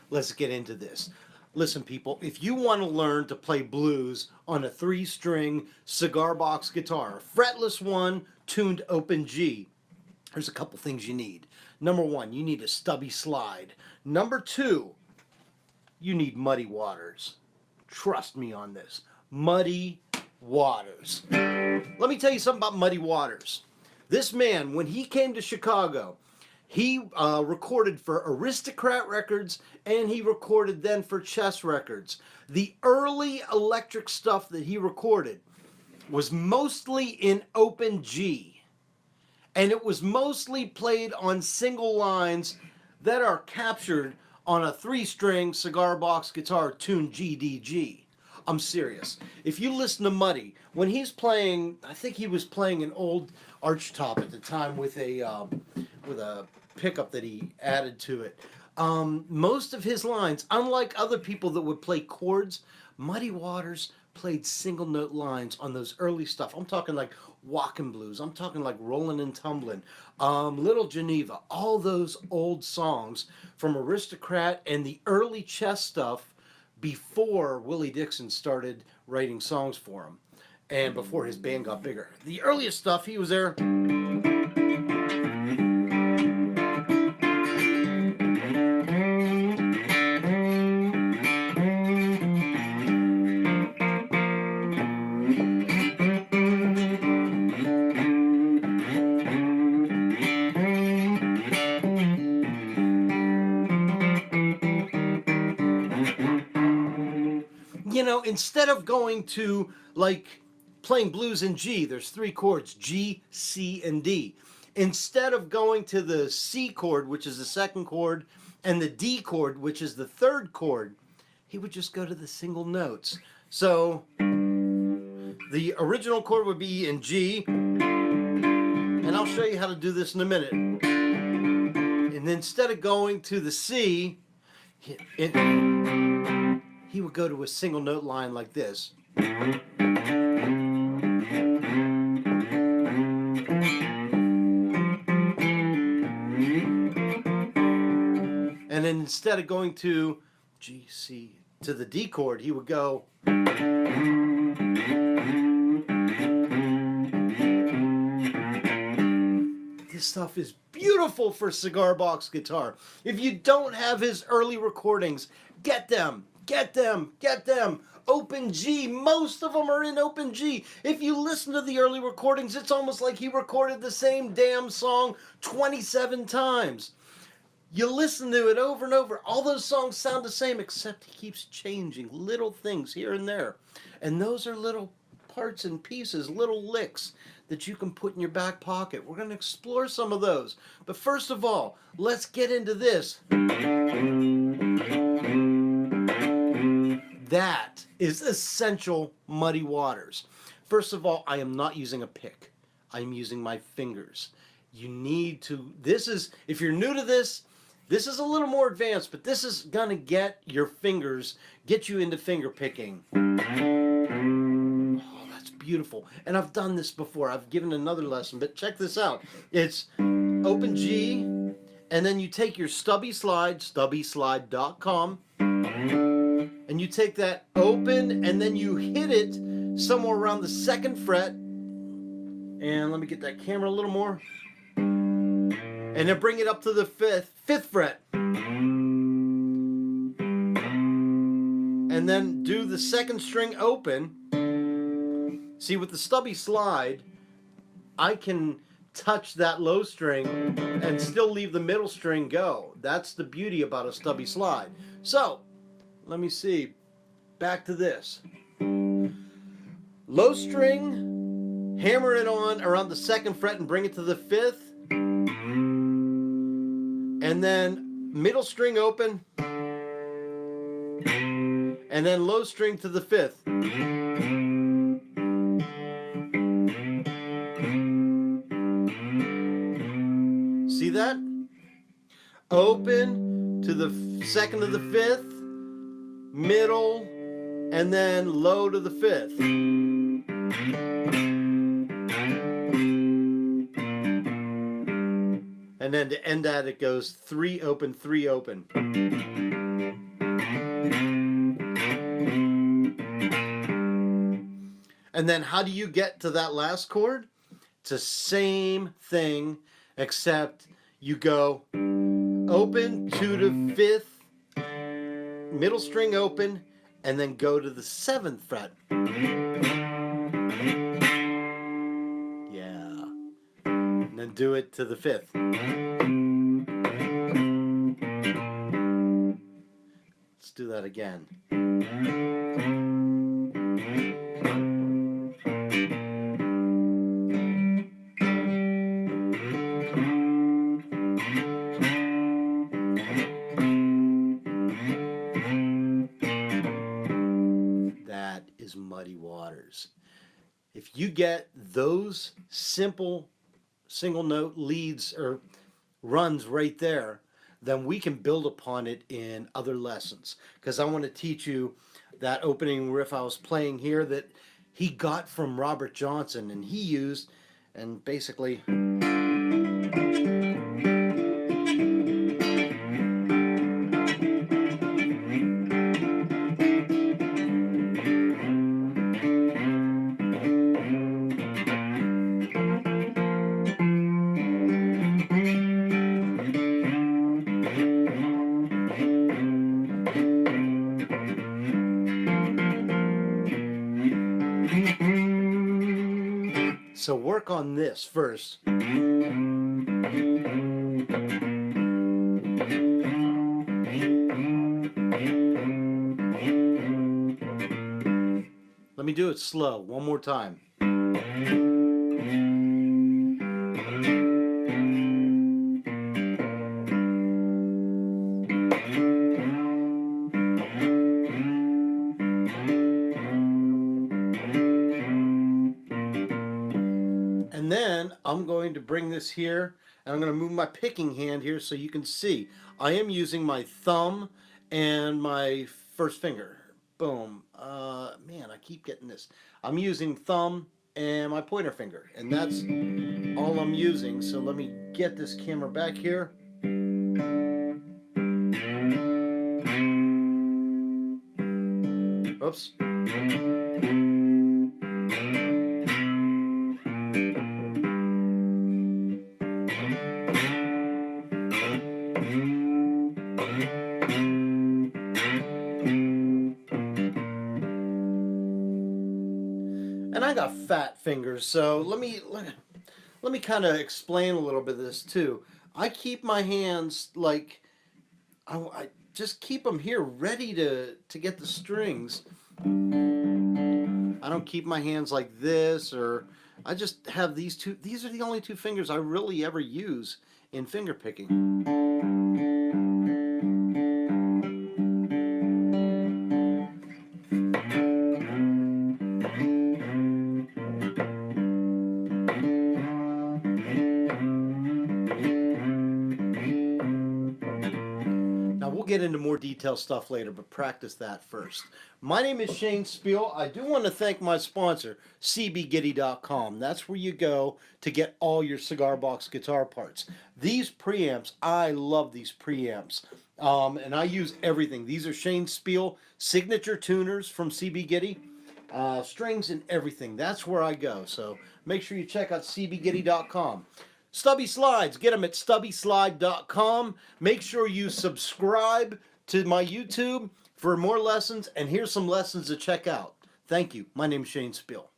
let's get into this. Listen, people, if you want to learn to play blues on a 3-string cigar box guitar, fretless one, tuned open G, there's a couple things you need. Number one, you need a stubby slide. Number two, you need muddy waters. Trust me on this. Muddy Waters. Let me tell you something about Muddy Waters. This man, when he came to Chicago, he recorded for Aristocrat Records and he recorded then for Chess Records. The early electric stuff that he recorded was mostly in open G. And it was mostly played on single lines that are captured on a 3-string cigar box guitar tuned GDG. I'm serious. If you listen to Muddy, when he's playing, I think he was playing an old archtop at the time with a pickup that he added to it. Most of his lines, unlike other people that would play chords, Muddy Waters played single note lines on those early stuff. I'm talking like Walkin' Blues. I'm talking like Rollin' and Tumblin', Little Geneva, all those old songs from Aristocrat and the early Chess stuff before Willie Dixon started writing songs for him and before his band got bigger. The earliest stuff, he was there. You know, instead of going to like playing blues in G, there's 3 chords, G, C, and D. Instead of going to the C chord, which is the 2nd chord, and the D chord, which is the 3rd chord, he would just go to the single notes. So the original chord would be in G, and I'll show you how to do this in a minute. And instead of going to the C, he would go to a single note line like this. And then instead of going to G, C, to the D chord, he would go. This stuff is beautiful for cigar box guitar. If you don't have his early recordings, get them. Get them, get them. Open G, most of them are in open G. If you listen to the early recordings, it's almost like he recorded the same damn song 27 times. You listen to it over and over. All those songs sound the same, except he keeps changing little things here and there. And those are little parts and pieces, little licks that you can put in your back pocket. We're going to explore some of those. But first of all, let's get into this. That is essential Muddy Waters. First of all, I am not using a pick. I'm using my fingers. You need to, this is, if you're new to this is a little more advanced, but this is going to get your fingers, get you into finger picking. Oh, that's beautiful. And I've done this before. I've given another lesson, but check this out. It's open G, and then you take your stubby slide, stubbyslide.com, and you take that open, and then you hit it somewhere around the 2nd fret. And let me get that camera a little more. And then bring it up to the 5th fret. And then do the 2nd string open. See, with the stubby slide, I can touch that low string and still leave the middle string go. That's the beauty about a stubby slide. So, let me see. Back to this. Low string, hammer it on around the 2nd fret and bring it to the 5th. And then middle string open. And then low string to the 5th. See that? Open to the 2nd to the 5th, middle, and then low to the 5th. And then to end that, it goes 3 open, 3 open. And then how do you get to that last chord? It's the same thing, except you go open to the fifth, middle string open, and then go to the 7th fret. Yeah. And then do it to the 5th. Let's do that again. That is Muddy Waters. If you get those simple single note leads or runs right there, then we can build upon it in other lessons. Because I want to teach you that opening riff I was playing here that he got from Robert Johnson, and he used, and basically so work on this first. Let me do it slow, one more time. And then I'm going to bring this here, and I'm going to move my picking hand here so you can see. I am using my thumb and my first finger. Boom. Man, I keep getting this. I'm using thumb and my pointer finger, and that's all I'm using. So let me get this camera back here. Oops. And I got fat fingers, so let me kind of explain a little bit of this too. I keep my hands like I just keep them here ready to get the strings. I don't keep my hands like this, or I just have these two. These are the only two fingers I really ever use in finger picking. We'll get into more detailed stuff later, but practice that first. My name is Shane Spiel. I do want to thank my sponsor, cbgiddy.com. That's where you go to get all your cigar box guitar parts. These preamps, I love these preamps. And I use everything. These are Shane Spiel signature tuners from CB Giddy. Strings and everything. That's where I go. So make sure you check out cbgiddy.com. Stubby Slides, get them at stubbyslide.com. Make sure you subscribe to my YouTube for more lessons, and here's some lessons to check out. Thank you. My name is Shane Spiel.